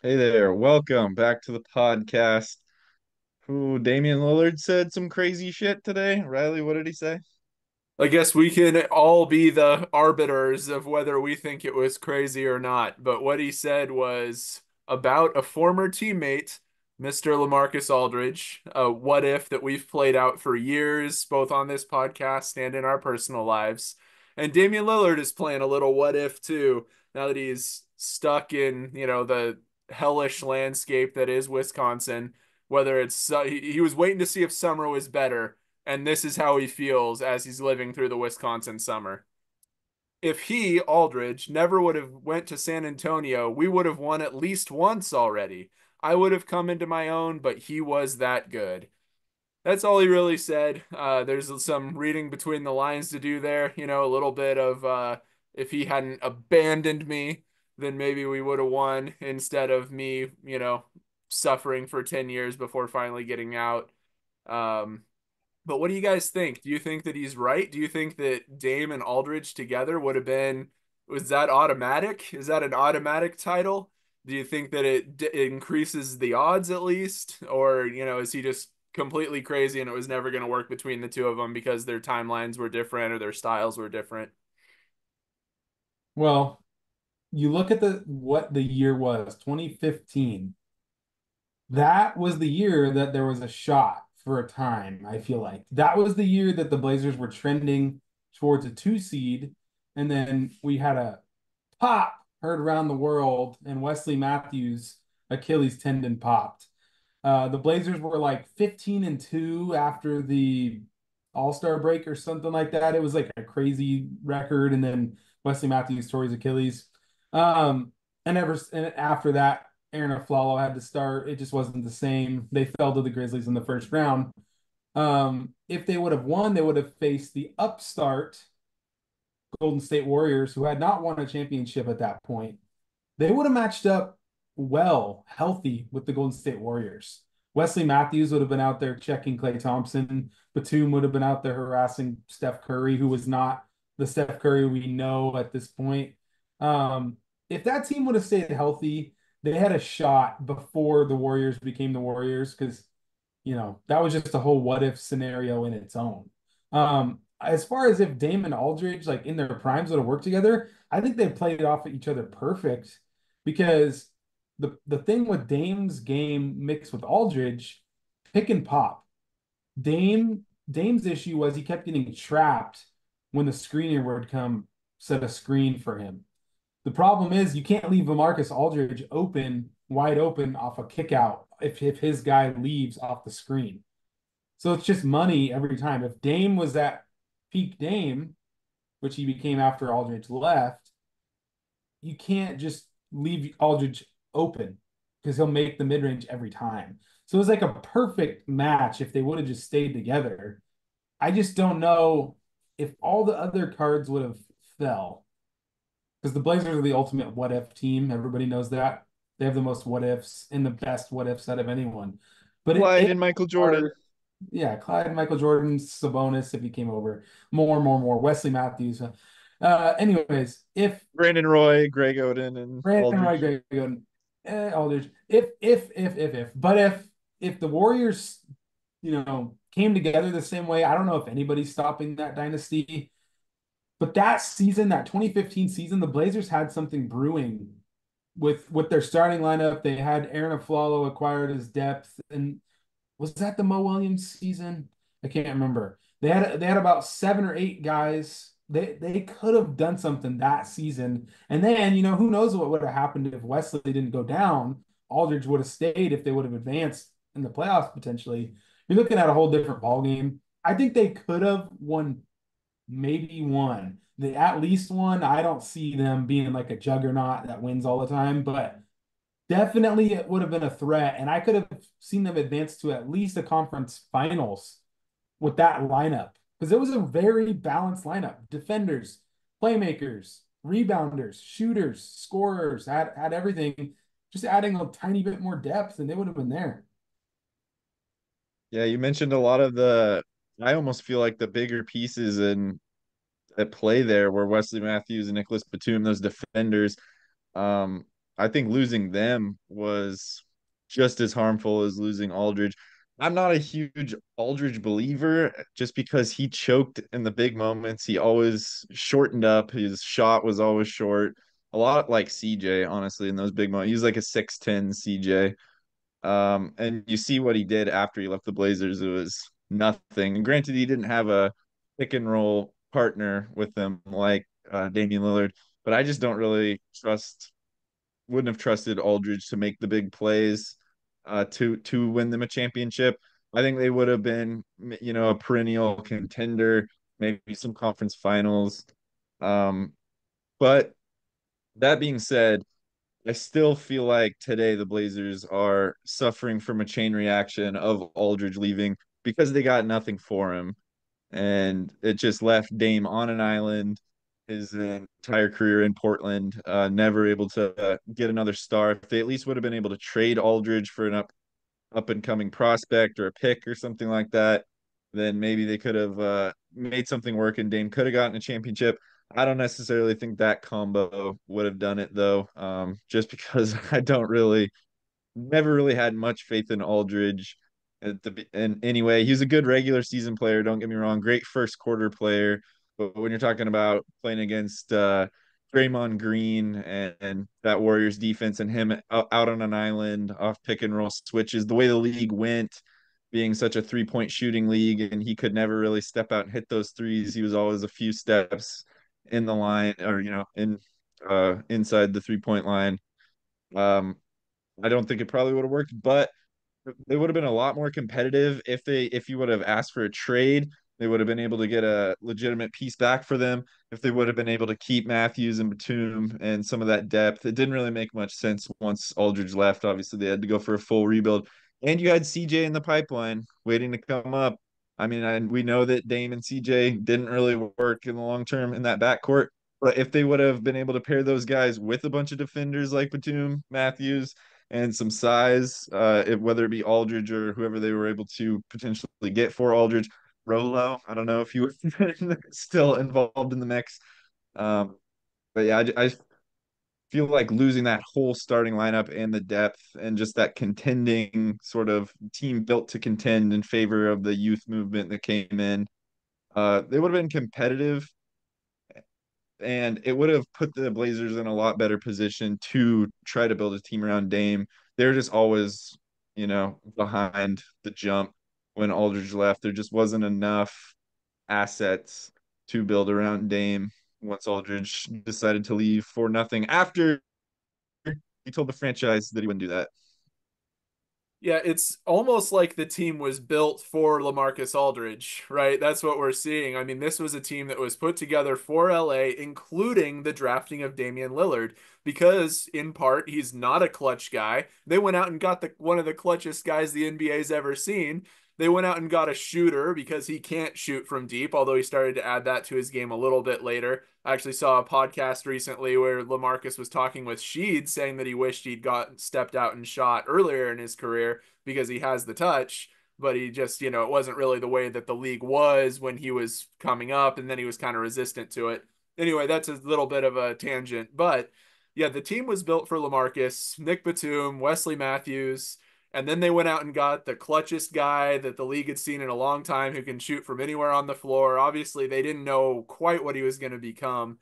Hey there, welcome back to the podcast. Who Damian Lillard said some crazy shit today. Riley, what did he say? I guess we can all be the arbiters of whether we think it was crazy or not. But what he said was about a former teammate, Mr. LaMarcus Aldridge, a what if that we've played out for years, both on this podcast and in our personal lives. And Damian Lillard is playing a little what if too, now that he's stuck in, the hellish landscape that is Wisconsin. Whether it's he was waiting to see if summer was better, and this is how he feels as he's living through the Wisconsin summer. If he, Aldridge, never would have went to San Antonio, we would have won at least once already. I would have come into my own, but he was that good. That's all he really said. There's some reading between the lines to do there, a little bit of if he hadn't abandoned me, then maybe we would have won instead of me, suffering for 10 years before finally getting out. Um, but what do you guys think? Do you think that he's right? Do you think that Dame and Aldridge together would have been, was that automatic? Is that an automatic title? Do you think that it increases the odds at least? Or, is he just completely crazy and it was never going to work between the two of them because their timelines were different or their styles were different? Well, you look at the what the year was, 2015. That was the year that there was a shot for a time, I feel like. That was the year that the Blazers were trending towards a two seed, and then we had a pop heard around the world, and Wesley Matthews' Achilles tendon popped. The Blazers were like 15-2 after the All-Star break or something like that. It was like a crazy record, and then Wesley Matthews tore his Achilles. Um, and after that, Aaron Aflalo had to start. It just wasn't the same. They fell to the Grizzlies in the first round. If they would have won, they would have faced the upstart Golden State Warriors, who had not won a championship at that point. They would have matched up well, healthy with the Golden State Warriors. Wesley Matthews would have been out there checking Klay Thompson. Batum would have been out there harassing Steph Curry, who was not the Steph Curry we know at this point. If that team would have stayed healthy, they had a shot before the Warriors became the Warriors because, that was just a whole what if scenario in its own. As far as if Dame and Aldridge, like in their primes, would have worked together, I think they played off of each other perfect because the thing with Dame's game mixed with Aldridge, pick and pop. Dame's issue was he kept getting trapped when the screener would come set a screen for him. The problem is you can't leave LaMarcus Aldridge open, wide open off a kick out if his guy leaves off the screen. So it's just money every time. If Dame was at peak Dame, which he became after Aldridge left, you can't just leave Aldridge open because he'll make the mid range every time. So it was like a perfect match if they would have just stayed together. I just don't know if all the other cards would have fell because the Blazers are the ultimate what if team. Everybody knows that. They have the most what ifs and the best what ifs out of anyone. But Clyde it and Michael Jordan. are, yeah, Clyde, Michael Jordan, Sabonis if he came over, more, Wesley Matthews. Anyways, if Brandon Roy, Greg Oden, and Brandon Roy, Aldridge. Greg Oden, Aldridge, but if the Warriors, came together the same way, I don't know if anybody's stopping that dynasty. But that season, that 2015 season, the Blazers had something brewing with their starting lineup. They had Aaron Aflalo acquired his depth, and was that the Mo Williams season? I can't remember. They had about 7 or 8 guys. They could have done something that season. And then, who knows what would have happened if Wesley didn't go down. Aldridge would have stayed if they would have advanced in the playoffs potentially. You're looking at a whole different ball game. I think they could have won maybe one. The at least one, I don't see them being like a juggernaut that wins all the time, but definitely it would have been a threat. And I could have seen them advance to at least a conference finals with that lineup because it was a very balanced lineup. Defenders, playmakers, rebounders, shooters, scorers, had everything. Just adding a tiny bit more depth and they would have been there. Yeah, you mentioned a lot of I almost feel like the bigger pieces in at play there were Wesley Matthews and Nicholas Batum, those defenders. Um, I think losing them was just as harmful as losing Aldridge. I'm not a huge Aldridge believer just because he choked in the big moments. He always shortened up. His shot was always short. A lot like CJ, honestly, in those big moments. He was like a 6'10 CJ. And you see what he did after he left the Blazers. It was nothing. And granted, he didn't have a pick and roll partner with him like Damian Lillard, but I just don't really wouldn't have trusted Aldridge to make the big plays to win them a championship. I think they would have been, a perennial contender, maybe some conference finals. But that being said, I still feel like today the Blazers are suffering from a chain reaction of Aldridge leaving because they got nothing for him. And it just left Dame on an island his entire career in Portland, never able to get another star. If they at least would have been able to trade Aldridge for an up and coming prospect or a pick or something like that, then maybe they could have made something work and Dame could have gotten a championship. I don't necessarily think that combo would have done it though, just because I don't really never really had much faith in Aldridge and anyway, he's a good regular season player, don't get me wrong, great first quarter player, but when you're talking about playing against Draymond Green and that Warriors defense and him out on an island off pick and roll switches, the way the league went, being such a three-point shooting league, and he could never really step out and hit those threes. He was always a few steps in the line or in inside the three-point line. Um, I don't think it probably would have worked, but they would have been a lot more competitive if you would have asked for a trade. They would have been able to get a legitimate piece back for them if they would have been able to keep Matthews and Batum and some of that depth. It didn't really make much sense once Aldridge left. Obviously, they had to go for a full rebuild. And you had CJ in the pipeline waiting to come up. I mean, and we know that Dame and CJ didn't really work in the long term in that backcourt. But if they would have been able to pair those guys with a bunch of defenders like Batum, Matthews, and some size, whether it be Aldridge or whoever they were able to potentially get for Aldridge. Rolo, I don't know if you were still involved in the mix. Um, but yeah, I feel like losing that whole starting lineup and the depth and just that contending sort of team built to contend in favor of the youth movement that came in. They would have been competitive and it would have put the Blazers in a lot better position to try to build a team around Dame. They're just always, behind the jump when Aldridge left. There just wasn't enough assets to build around Dame once Aldridge decided to leave for nothing after he told the franchise that he wouldn't do that. Yeah, it's almost like the team was built for LaMarcus Aldridge, right? That's what we're seeing. I mean, this was a team that was put together for LA, including the drafting of Damian Lillard, because in part he's not a clutch guy. They went out and got one of the clutchest guys the NBA's ever seen. They went out and got a shooter because he can't shoot from deep, although he started to add that to his game a little bit later. I actually saw a podcast recently where LaMarcus was talking with Sheed, saying that he wished he'd got stepped out and shot earlier in his career because he has the touch, but he just, it wasn't really the way that the league was when he was coming up, and then he was kind of resistant to it. Anyway, that's a little bit of a tangent, but yeah, the team was built for LaMarcus, Nick Batum, Wesley Matthews, and then they went out and got the clutchest guy that the league had seen in a long time who can shoot from anywhere on the floor. Obviously, they didn't know quite what he was going to become.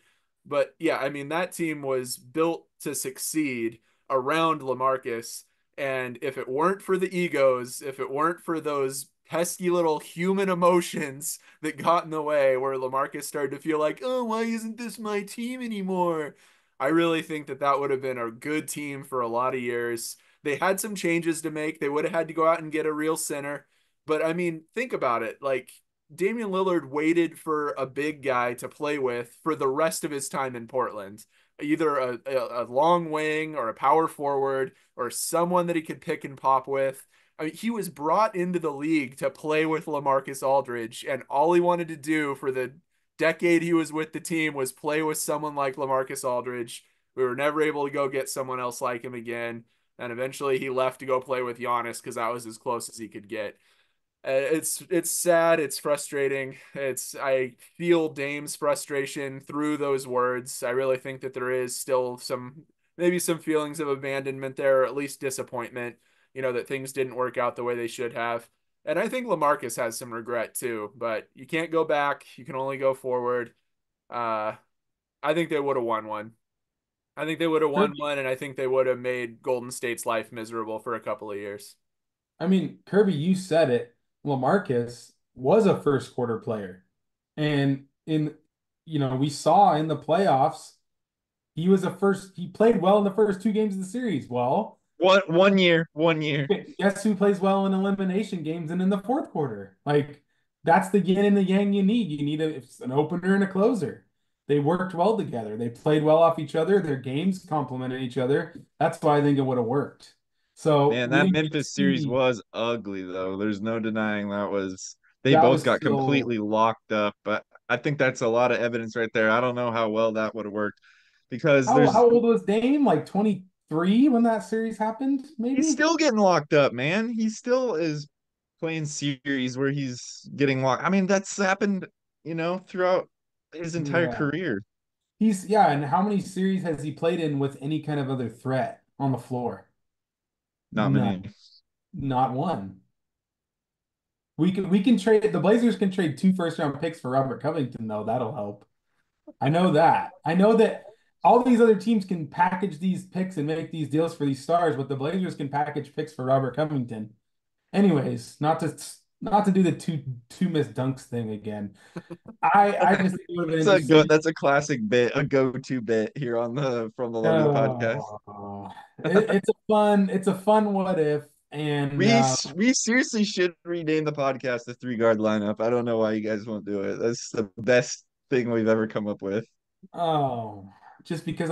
But yeah, I mean, that team was built to succeed around LaMarcus. And if it weren't for the egos, if it weren't for those pesky little human emotions that got in the way where LaMarcus started to feel like, oh, why isn't this my team anymore? I really think that that would have been a good team for a lot of years. They had some changes to make. They would have had to go out and get a real center. But I mean, think about it. Like Damian Lillard waited for a big guy to play with for the rest of his time in Portland. Either a long wing or a power forward or someone that he could pick and pop with. I mean, he was brought into the league to play with LaMarcus Aldridge, and all he wanted to do for the decade he was with the team was play with someone like LaMarcus Aldridge. We were never able to go get someone else like him again. And eventually he left to go play with Giannis because that was as close as he could get. It's sad. It's frustrating. I feel Dame's frustration through those words. I really think that there is still some maybe some feelings of abandonment there, or at least disappointment, that things didn't work out the way they should have. And I think LaMarcus has some regret too, but you can't go back. You can only go forward. Uh, I think they would have won one. I think they would have won Kirby, one, and I think they would have made Golden State's life miserable for a couple of years. I mean, Kirby, you said it. LaMarcus was a first quarter player. And we saw in the playoffs, he played well in the first two games of the series. Well, One year. guess who plays well in elimination games and in the fourth quarter? Like that's the yin and the yang you need. You need an opener and a closer. They worked well together. They played well off each other. Their games complemented each other. That's why I think it would have worked. So Man, we that didn't get to Memphis series see was ugly though. There's no denying that was they that both was got so. completely locked up. But I think that's a lot of evidence right there. I don't know how well that would have worked because How old was Dame? Like 23 when that series happened, he's maybe? still getting locked up, man. He still is playing series where he's getting locked. I mean, that's happened, throughout his entire Yeah. career. Yeah, and how many series has he played in with any kind of other threat on the floor? Not many. None. Not one. We can trade the Blazers can trade two first round picks for Robert Covington, though. That'll help. I know that. I know that all these other teams can package these picks and make these deals for these stars, but the Blazers can package picks for Robert Covington. Anyways, not to do the two missed dunks thing again. I just think it would have been interesting. That's a classic bit, a go-to bit here on the from the Love of the Podcast. Oh, it's a fun what if, and We seriously should rename the podcast the three guard lineup. I don't know why you guys won't do it. That's the best thing we've ever come up with. oh, just because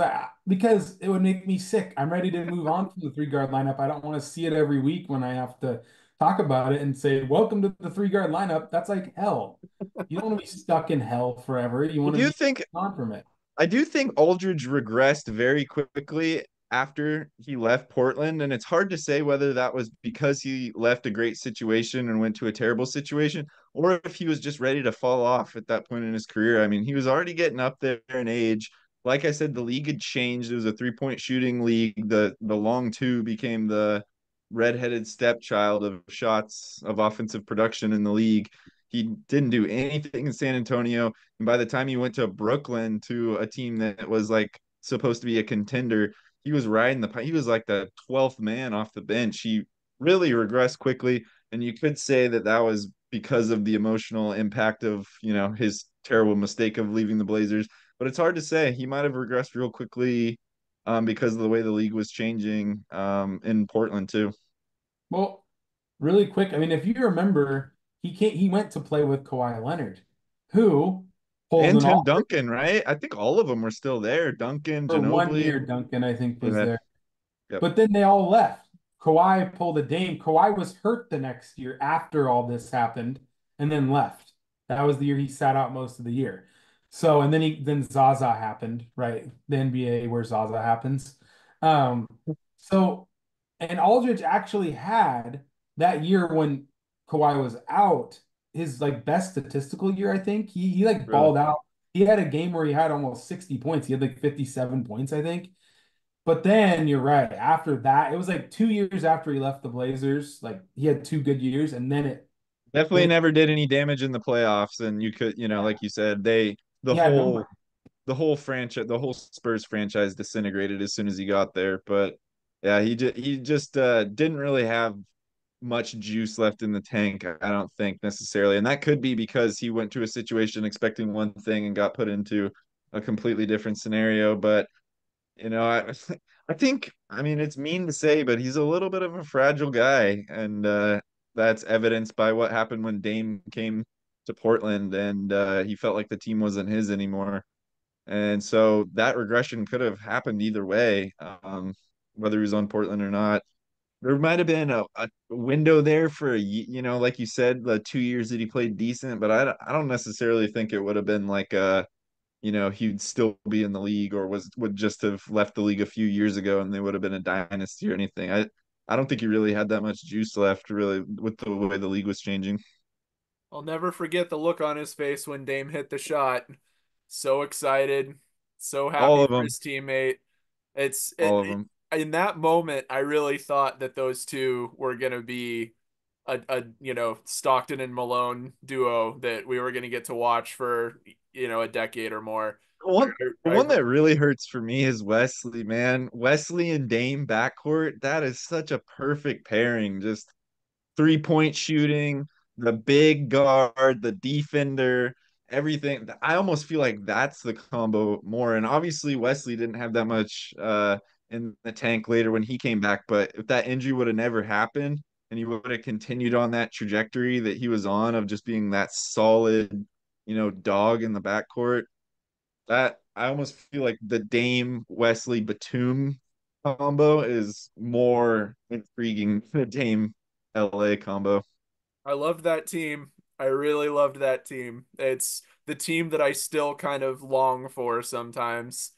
it would make me sick. I'm ready to move on from the three guard lineup. I don't want to see it every week when I have to talk about it and say, "Welcome to the three guard lineup." That's like hell. You don't want to be stuck in hell forever. You I want to do be think on from it. I do think Aldridge regressed very quickly after he left Portland, and it's hard to say whether that was because he left a great situation and went to a terrible situation, or if he was just ready to fall off at that point in his career. I mean, he was already getting up there in age. Like I said, the league had changed. It was a three-point shooting league. The long two became the redheaded stepchild of shots of offensive production in the league. He didn't do anything in San Antonio. And by the time he went to Brooklyn to a team that was like supposed to be a contender, he was he was like the 12th man off the bench. He really regressed quickly. And you could say that that was because of the emotional impact of, his terrible mistake of leaving the Blazers. But it's hard to say. He might have regressed real quickly because of the way the league was changing in Portland too. Well, really quick, I mean, if you remember, he went to play with Kawhi Leonard, who pulled And an Tim all Duncan, right? I think all of them were still there. Duncan, for one Ginobili. year. Duncan, I think, was Yeah. there. Yep. But then they all left. Kawhi pulled a Dame. Kawhi was hurt the next year after all this happened and then left. That was the year he sat out most of the year. So, and then Zaza happened, right? The NBA where Zaza happens. Um, so, and Aldridge actually had that year when Kawhi was out, his like best statistical year, I think. He like Really. balled out. He had a game where he had almost 60 points. He had like 57 points, I think. But then you're right. After that, it was like 2 years after he left the Blazers. Like he had two good years, and Definitely then never did any damage in the playoffs. And you could, yeah, like you said, the he had whole, nowhere. the whole Spurs franchise disintegrated as soon as he got there. But yeah, he just didn't really have much juice left in the tank, I don't think necessarily. And that could be because he went to a situation expecting one thing and got put into a completely different scenario. But I I think I mean it's mean to say, but he's a little bit of a fragile guy, and that's evidenced by what happened when Dame came to Portland, and he felt like the team wasn't his anymore. And so that regression could have happened either way, whether he was on Portland or not. There might have been a window there for like you said, the 2 years that he played decent, but I don't necessarily think it would have been like he'd still be in the league or would just have left the league a few years ago and they would have been a dynasty or anything. I don't think he really had that much juice left really with the way the league was changing. I'll never forget the look on his face when Dame hit the shot. So excited, so All happy of for them. his teammate. It's all of them. in that moment, I really thought that those two were going to be a Stockton and Malone duo that we were going to get to watch for a decade or more. One the I one that really hurts for me is Wesley, man. Wesley and Dame backcourt, that is such a perfect pairing. Just 3-point shooting, the big guard, the defender, everything. I almost feel like that's the combo more. And obviously Wesley didn't have that much in the tank later when he came back, but if that injury would have never happened and he would have continued on that trajectory that he was on of just being that solid, dog in the backcourt, that I almost feel like the Dame Wesley Batum combo is more intriguing than the Dame LA combo. I loved that team. I really loved that team. It's the team that I still kind of long for sometimes.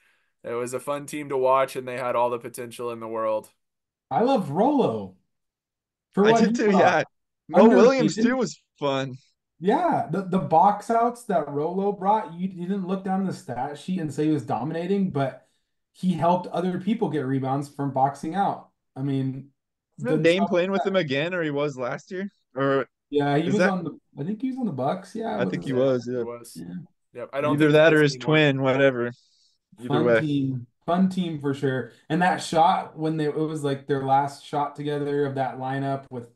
It was a fun team to watch, and they had all the potential in the world. I loved Rolo for I what did he too, brought. yeah. Mo Williams too Underrated. was fun. Yeah, the box outs that Rolo brought, you didn't look down the stat sheet and say he was dominating, but he helped other people get rebounds from boxing out. I mean, the Isn't Dame stuff playing with him that, again, or he was last year? Or yeah, he is was that? on the, I think he was on the Bucks, yeah, I with think he the, Yeah, was, it yeah. was. yeah. Yep. I don't Either think he that or is his anymore. twin, whatever. Either way. Fun team for sure. And that shot when it was like their last shot together of that lineup with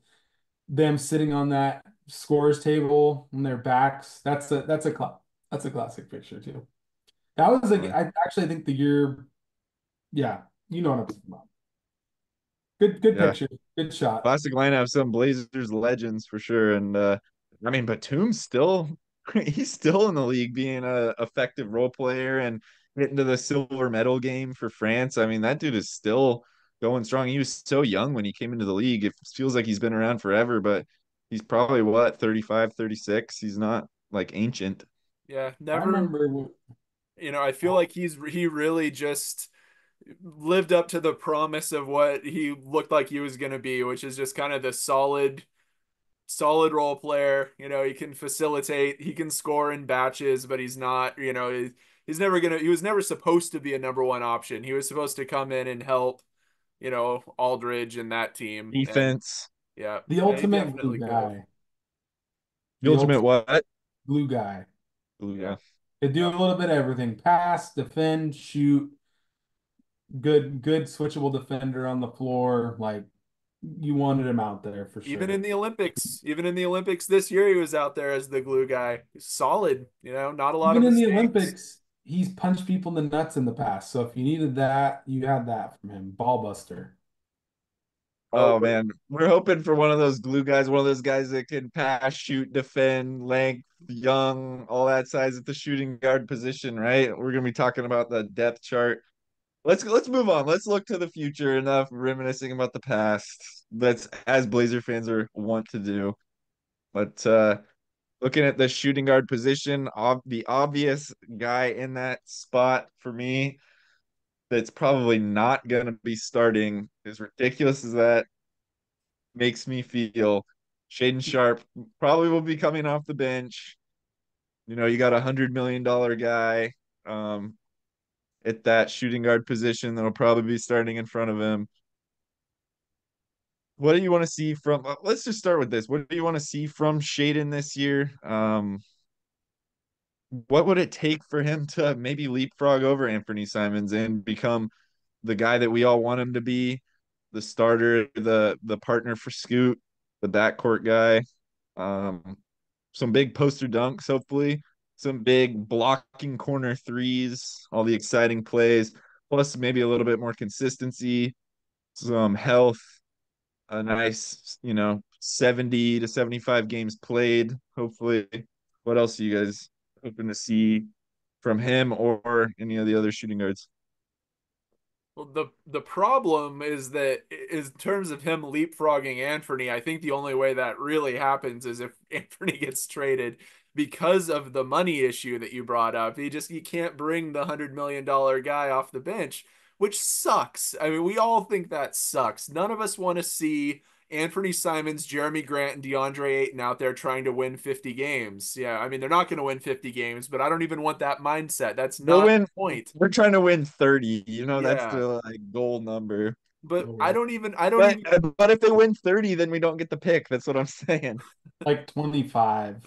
them sitting on that scores table on their backs, that's a classic picture too. That was like Definitely. I actually think the year, yeah, you know what I'm talking about. Good Yeah. picture, good shot. Classic lineup, some Blazers legends for sure. And I mean, Batum's still he's still in the league being a effective role player and getting to the silver medal game for France. I mean, that dude is still going strong. He was so young when he came into the league. It feels like he's been around forever, but he's probably what, 35, 36. He's not like ancient. Yeah, I never. remember I feel like he really just lived up to the promise of what he looked like he was going to be, which is just kind of the solid role player. He can facilitate, he can score in batches, but he's not, he was never supposed to be a number one option. He was supposed to come in and help, Aldridge and that team. And Defense, yeah, the yeah, he ultimate glue definitely could have. guy, the the ultimate ultimate what? glue guy. Blue Yeah. guy. Could do Yeah. a little bit of everything: pass, defend, shoot. Good switchable defender on the floor. Like you wanted him out there for sure. Even in the Olympics this year, he was out there as the glue guy. Solid, not a lot of Even in the mistakes. Olympics, he's punched people in the nuts in the past. So if you needed that, you had that from him. Ball buster. Oh, Oh man, we're hoping for one of those glue guys, one of those guys that can pass, shoot, defend, length, young, all that size at the shooting guard position, right? We're gonna be talking about the depth chart. Let's move on. Let's look to the future. Enough reminiscing about the past. That's as Blazer fans are want to do. But looking at the shooting guard position, the obvious guy in that spot for me that's probably not gonna be starting, as ridiculous as that makes me feel. Shaden Sharp probably will be coming off the bench. You got $100 million guy um, at that shooting guard position that'll probably be starting in front of him. What do you want to see from? Let's just start with this. What do you want to see from Shaden this year? What would it take for him to maybe leapfrog over Anthony Simons and become the guy that we all want him to be, the starter, the partner for Scoot, the backcourt guy? Um, some big poster dunks, hopefully, some big blocking corner threes, all the exciting plays, plus maybe a little bit more consistency, some health, a nice, 70 to 75 games played, hopefully. What else are you guys hoping to see from him or any of the other shooting guards? Well, the problem is that in terms of him leapfrogging Anthony, I think the only way that really happens is if Anthony gets traded because of the money issue that you brought up. You can't bring the $100 million guy off the bench, which sucks. I mean, we all think that sucks. None of us want to see Anthony Simons, Jeremy Grant, and DeAndre Ayton out there trying to win 50 games. Yeah, I mean, they're not going to win 50 games, but I don't even want that mindset. That's They'll not win. the point. We're trying to win 30. That's Yeah. the like goal number. But Over I don't But even but if they win 30, then we don't get the pick. That's what I'm saying. like 25.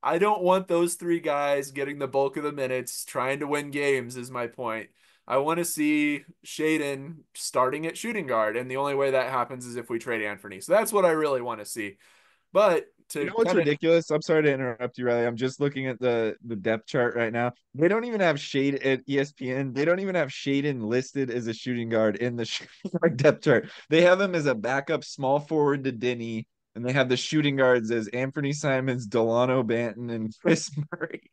I don't want those three guys getting the bulk of the minutes trying to win games, is my point. I want to see Shaden starting at shooting guard, and the only way that happens is if we trade Anthony. So that's what I really want to see. But You to know what's kind of ridiculous? I'm sorry to interrupt you, Riley. I'm just looking at the depth chart right now. They don't even have Shade at ESPN. They don't even have Shaden listed as a shooting guard in the shooting guard depth chart. They have him as a backup small forward to Denny, and they have the shooting guards as Anthony Simons, Delano Banton, and Chris Murray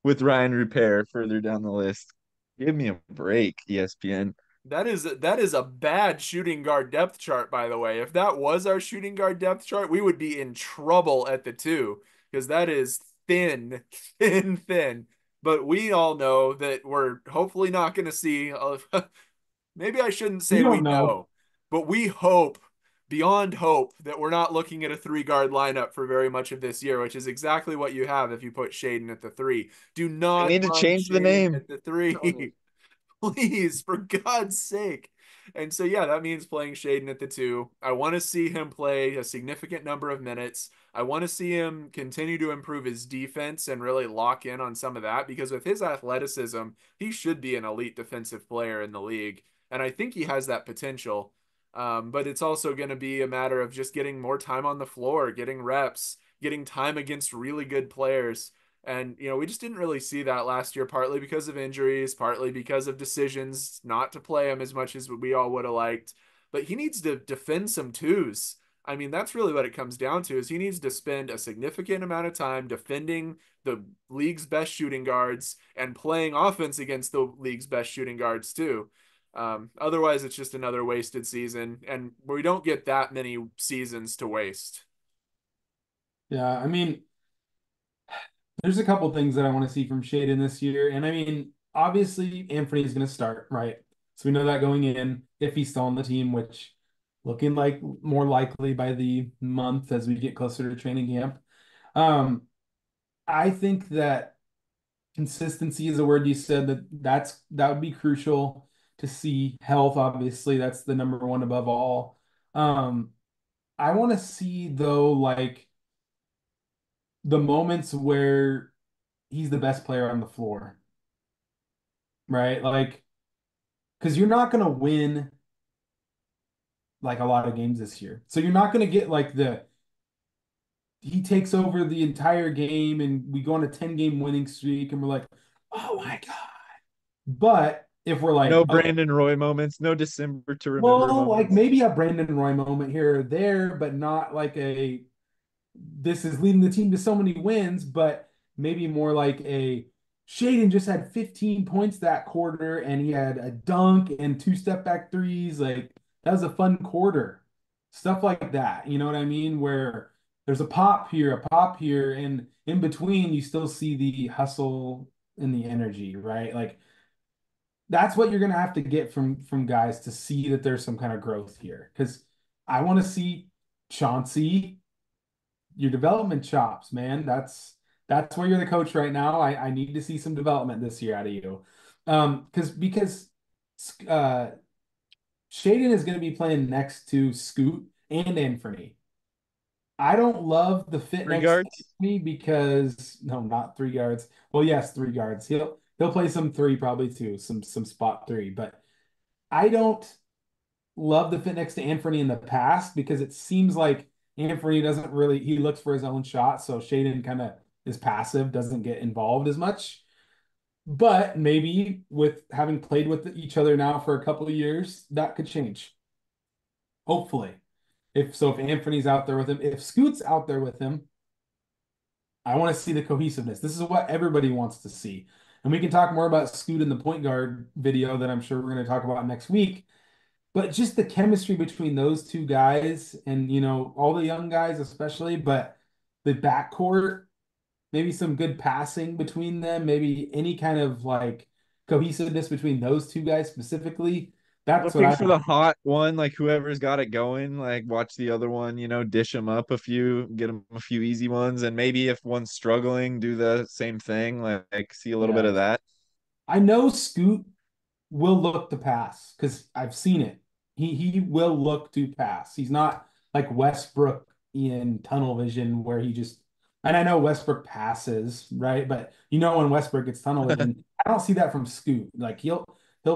with Ryan Repair further down the list. Give me a break, ESPN. that is a bad shooting guard depth chart, by the way. If that was our shooting guard depth chart, we would be in trouble at the two because that is thin, thin, thin. But we all know that we're hopefully not going to see maybe I shouldn't We say we don't know. know, but we hope beyond hope that we're not looking at a three guard lineup for very much of this year, which is exactly what you have if you put Shaden at the three. Do They not need to run change the Shaden name. at the Telling you. three. Please, for God's sake. And so, yeah, that means playing Shaden at the two. I want to see him play a significant number of minutes. I want to see him continue to improve his defense and really lock in on some of that because with his athleticism, he should be an elite defensive player in the league. And I think he has that potential. But it's also going to be a matter of just getting more time on the floor, getting reps, getting time against really good players. And, we just didn't really see that last year, partly because of injuries, partly because of decisions not to play him as much as we all would have liked. But he needs to defend some twos. I mean, that's really what it comes down to is he needs to spend a significant amount of time defending the league's best shooting guards and playing offense against the league's best shooting guards too. Otherwise, it's just another wasted season, and we don't get that many seasons to waste. Yeah, I mean, there's a couple things that I want to see from Shaden this year. And I mean, obviously Anthony's going to start, right? So we know that going in if he's still on the team, which looking like more likely by the month as we get closer to training camp. Um, I think that consistency is a word you said that would be crucial to see. Health, obviously, that's the number one above all. Um, I want to see though, like the moments where he's the best player on the floor, right? Like, because you're not going to win like a lot of games this year. So you're not going to get like he takes over the entire game and we go on a 10-game winning streak and we're like, oh my God. But if we're like, No okay, Brandon Roy moments, no December to remember well, like moments. maybe a Brandon Roy moment here or there, but not like this is leading the team to so many wins, but maybe more like a Shaden just had 15 points that quarter and he had a dunk and two step back threes. Like that was a fun quarter. Stuff like that. You know what I mean? Where there's a pop here, and in between you still see the hustle and the energy, right? Like that's what you're gonna have to get from guys to see that there's some kind of growth here. Because I want to see Chauncey your development chops, man. That's where you're the coach right now. I need to see some development this year out of you. Because uh Shaden is going to be playing next to Scoot and Anthony. I don't love the fit Three next to guards. Anthony because no, not three guards. Well, yes, three guards. He'll play some three probably too, some spot three, but I don't love the fit next to Anthony in the past because it seems like Anthony doesn't really he looks for his own shot, so Shaden kind of is passive, doesn't get involved as much. But maybe with having played with each other now for a couple of years, that could change. Hopefully. If Anthony's out there with him, if Scoot's out there with him, I want to see the cohesiveness. This is what everybody wants to see. And we can talk more about Scoot in the point guard video that I'm sure we're going to talk about next week. But just the chemistry between those two guys and, all the young guys especially, but the backcourt, maybe some good passing between them, maybe any kind of like cohesiveness between those two guys specifically. That's what Looking I for the hot one, like whoever's got it going, like watch the other one, dish them up a few, get them a few easy ones, and maybe if one's struggling, do the same thing, like see a little bit yeah. of that. I know Scoot will look to pass because I've seen it. He will look to pass. He's not like Westbrook in tunnel vision where he just and I know Westbrook passes, right? But when Westbrook gets tunnel vision, I don't see that from Scoot. Like he'll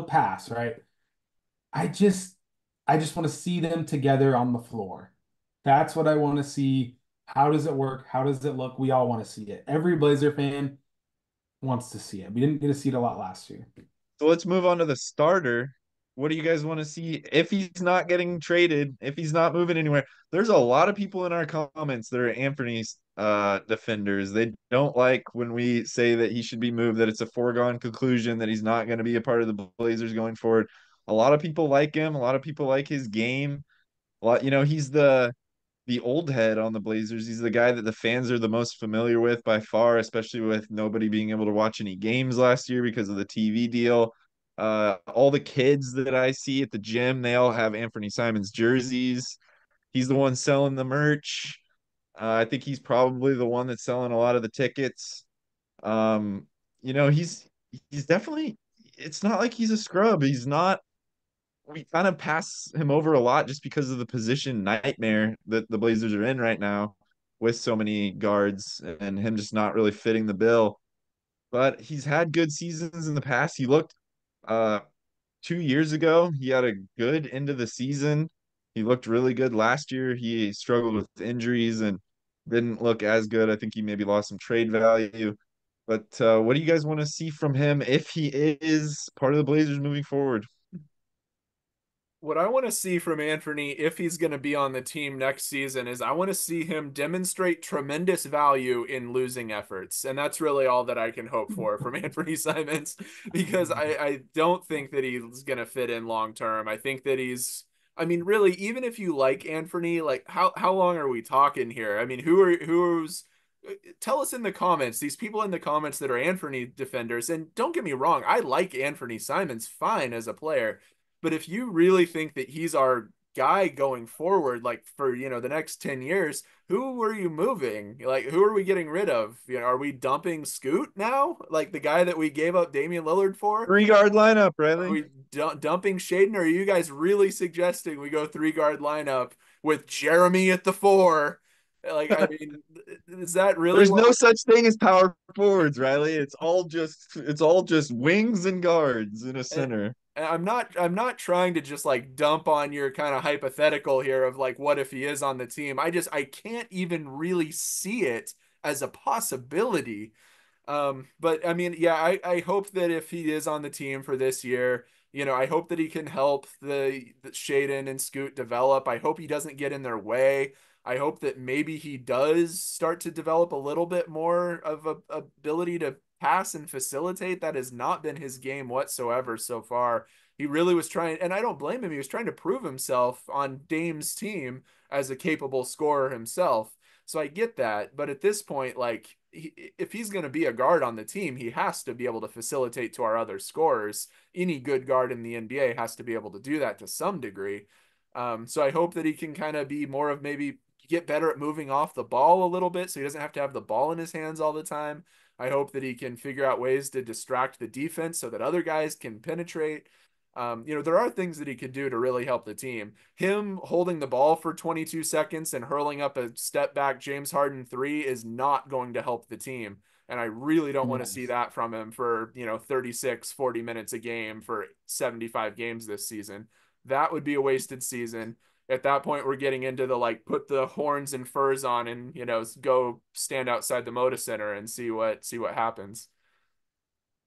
pass, right? I just I just want to see them together on the floor. That's what I want to see. How does it work? How does it look? We all want to see it. Every Blazer fan wants to see it. We didn't get to see it a lot last year. So let's move on to the starter. What do you guys want to see if he's not getting traded, if he's not moving anywhere? There's a lot of people in our comments that are Anthony's defenders. They don't like when we say that he should be moved, that it's a foregone conclusion that he's not going to be a part of the Blazers going forward. A lot of people like him. A lot of people like his game. He's the old head on the Blazers. He's the guy that the fans are the most familiar with by far, especially with nobody being able to watch any games last year because of the TV deal. All the kids that I see at the gym, they all have Anthony Simons jerseys. He's the one selling the merch. I think he's probably the one that's selling a lot of the tickets. Um, he's definitely. It's not like he's a scrub. He's not. We kind of pass him over a lot just because of the position nightmare that the Blazers are in right now with so many guards and him just not really fitting the bill. But he's had good seasons in the past. He looked 2 years ago, he had a good end of the season. He looked really good last year. He struggled with injuries and didn't look as good. I think he maybe lost some trade value. But what do you guys want to see from him if he is part of the Blazers moving forward? What I want to see from Anthony, if he's going to be on the team next season, is I want to see him demonstrate tremendous value in losing efforts. And that's really all that I can hope for from Anthony Simons, because I don't think that he's going to fit in long term. I think that I mean, really, even if you like Anthony, like how long are we talking here? I mean, who's tell us in the comments, these people in the comments that are Anthony defenders, and don't get me wrong, I like Anthony Simons fine as a player. But if you really think that he's our guy going forward, like for, the next 10 years, who are you moving? Like, who are we getting rid of? Are we dumping Scoot now? Like the guy that we gave up Damian Lillard for? 3 guard lineup, Are Riley. we dumping Shaden? Or are you guys really suggesting we go 3 guard lineup with Jeremy at the four? Like, I mean, is that really There's what no such thing as power forwards, Riley. It's all just wings and guards in a and center. I'm not trying to just like dump on your kind of hypothetical here of like what if he is on the team. I can't even really see it as a possibility. But I mean, yeah, I hope that if he is on the team for this year, I hope that he can help the Shaden and Scoot develop. I hope he doesn't get in their way. I hope that maybe he does start to develop a little bit more of a ability to pass and facilitate. That has not been his game whatsoever so far. He really was trying, and I don't blame him. He was trying to prove himself on Dame's team as a capable scorer himself. So I get that, but at this point, like if he's going to be a guard on the team, he has to be able to facilitate to our other scorers. Any good guard in the NBA has to be able to do that to some degree. So I hope that he can kind of be more of maybe get better at moving off the ball a little bit so he doesn't have to have the ball in his hands all the time. I hope that he can figure out ways to distract the defense so that other guys can penetrate. There are things that he could do to really help the team. Him holding the ball for 22 seconds and hurling up a step back James Harden three is not going to help the team. And I really don't want to see Yes. that from him for, 36, 40 minutes a game for 75 games this season. That would be a wasted season. At that point, we're getting into the like put the horns and furs on and go stand outside the Moda Center and see what happens.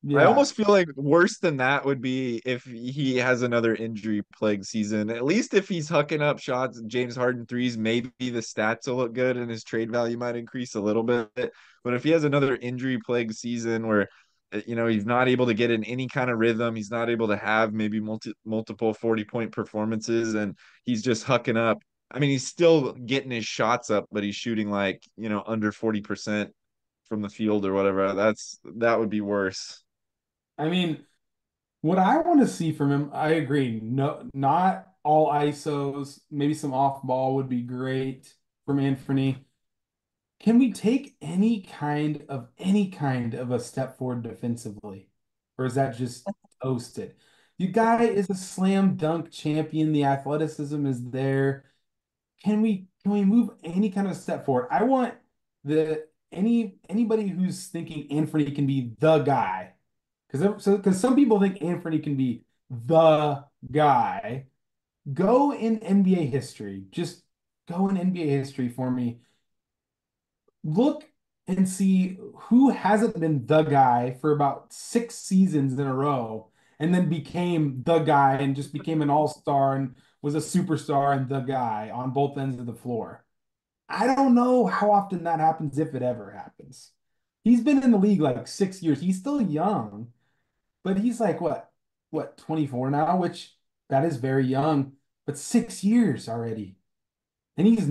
I Yeah. almost feel like worse than that would be if he has another injury plague season. At least if he's hucking up shots, James Harden threes, maybe the stats will look good and his trade value might increase a little bit. But if he has another injury plague season where he's not able to get in any kind of rhythm, he's not able to have maybe multiple 40-point performances, and he's just hucking up. I mean, he's still getting his shots up, but he's shooting like, under 40% from the field or whatever. That would be worse. I mean, What I want to see from him, I agree. No, not all ISOs. Maybe some off ball would be great from Anthony. Can we take any kind of a step forward defensively? Or is that just toasted? You guy is a slam dunk champion. The athleticism is there. Can we move any kind of step forward? I want anybody who's thinking Anthony can be the guy. Because some people think Anthony can be the guy. Go in NBA history. Just go in NBA history for me. Look and see who hasn't been the guy for about 6 seasons in a row and then became the guy and just became an all-star and was a superstar and the guy on both ends of the floor. I don't know how often that happens, if it ever happens. He's been in the league like 6 years. He's still young, but he's like what, 24 now, which that is very young, but 6 years already. And he's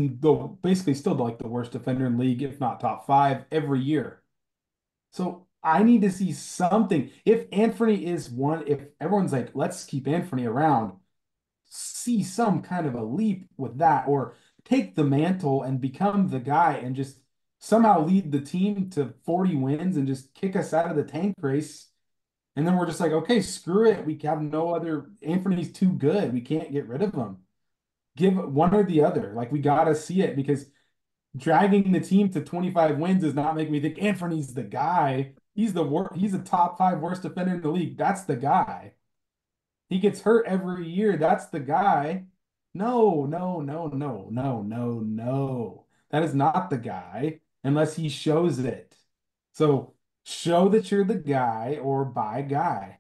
basically still like the worst defender in the league, if not top five every year. So I need to see something. If Anthony is one, if everyone's like, let's keep Anthony around, see some kind of a leap with that, or take the mantle and become the guy and just somehow lead the team to 40 wins and just kick us out of the tank race. And then we're just like, okay, screw it. We have no other. Anthony's too good. We can't get rid of him. Give one or the other. Like we gotta see it because dragging the team to 25 wins does not make me think Anthony's the guy. He's the worst. He's a top five worst defender in the league. That's the guy. He gets hurt every year. That's the guy. No, no, no, no, no, no, no. That is not the guy unless he shows it. So show that you're the guy or buy guy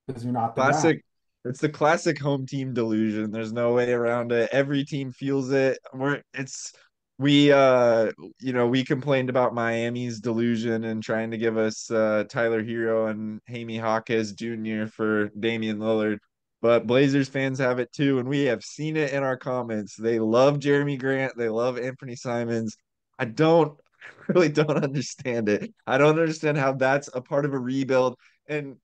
because you're not the guy. Classic. It's the classic home team delusion. There's no way around it. Every team feels it. We we complained about Miami's delusion and trying to give us Tyler Hero and Jamie Hawkes Jr. for Damian Lillard. But Blazers fans have it too, and we have seen it in our comments. They love Jeremy Grant, they love Anthony Simons. I don't really don't understand it. I don't understand how that's a part of a rebuild. And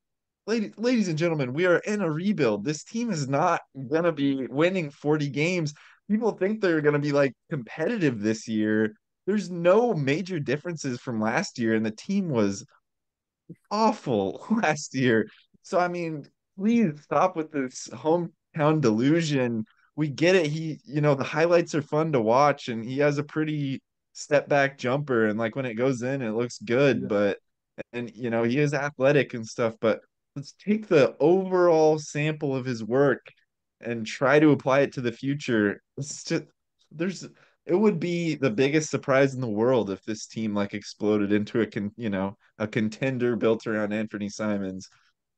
ladies and gentlemen, we are in a rebuild. This team is not gonna be winning 40 games. People think they're gonna be like competitive this year. There's no major differences from last year, and the team was awful last year. So I mean, please stop with this hometown delusion. We get it. The highlights are fun to watch, and he has a pretty step back jumper, and like when it goes in, it looks good. Yeah. But and he is athletic and stuff, but let's take the overall sample of his work and try to apply it to the future. There's it would be the biggest surprise in the world if this team like exploded into a contender built around Anthony Simons.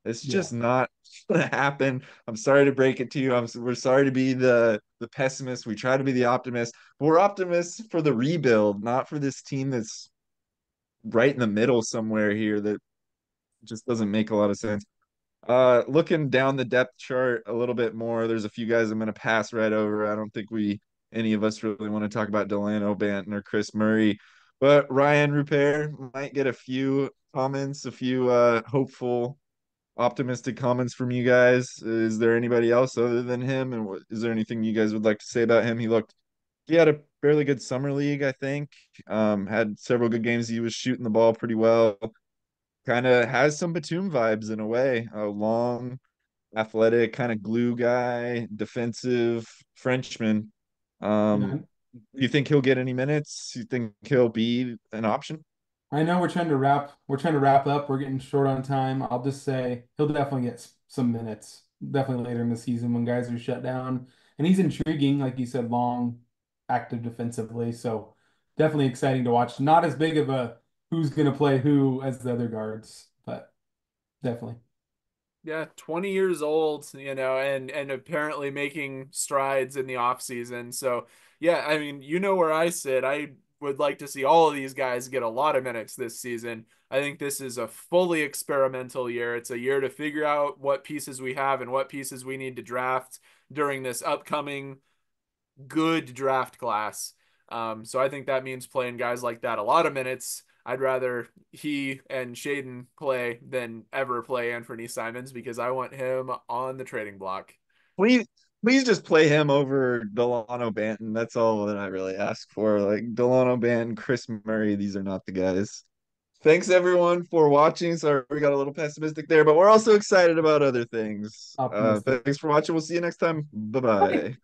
It's Yeah. just not gonna happen. I'm sorry to break it to you. We're sorry to be the pessimist. We try to be the optimist. But we're optimists for the rebuild, not for this team that's right in the middle somewhere here that just doesn't make a lot of sense. Looking down the depth chart a little bit more, there's a few guys I'm going to pass right over. I don't think any of us really want to talk about Delano Banton or Chris Murray, but Ryan Rupert might get a few comments, a few hopeful, optimistic comments from you guys. Is there anybody else other than him? And is there anything you guys would like to say about him? He had a fairly good summer league, I think. Had several good games. He was shooting the ball pretty well. Kind of has some Batum vibes in a way. A long, athletic, kind of glue guy, defensive Frenchman. Yeah. You think he'll get any minutes? You think he'll be an option? I know we're trying to wrap up. We're getting short on time. I'll just say he'll definitely get some minutes, definitely later in the season when guys are shut down. And he's intriguing, like you said, long, active defensively. So definitely exciting to watch. Not as big of a who's gonna play who as the other guards, but definitely. Yeah, 20 years old, and apparently making strides in the off season. So, yeah, I mean, you know where I sit. I would like to see all of these guys get a lot of minutes this season. I think this is a fully experimental year. It's a year to figure out what pieces we have and what pieces we need to draft during this upcoming good draft class. So I think that means playing guys like that a lot of minutes. I'd rather he and Shaden play than ever play Anthony Simons because I want him on the trading block. Please, please just play him over Delano Banton. That's all that I really ask for. Like Delano Banton, Chris Murray, these are not the guys. Thanks everyone for watching. Sorry we got a little pessimistic there, but we're also excited about other things. Optimistic. Thanks for watching. We'll see you next time. Bye bye.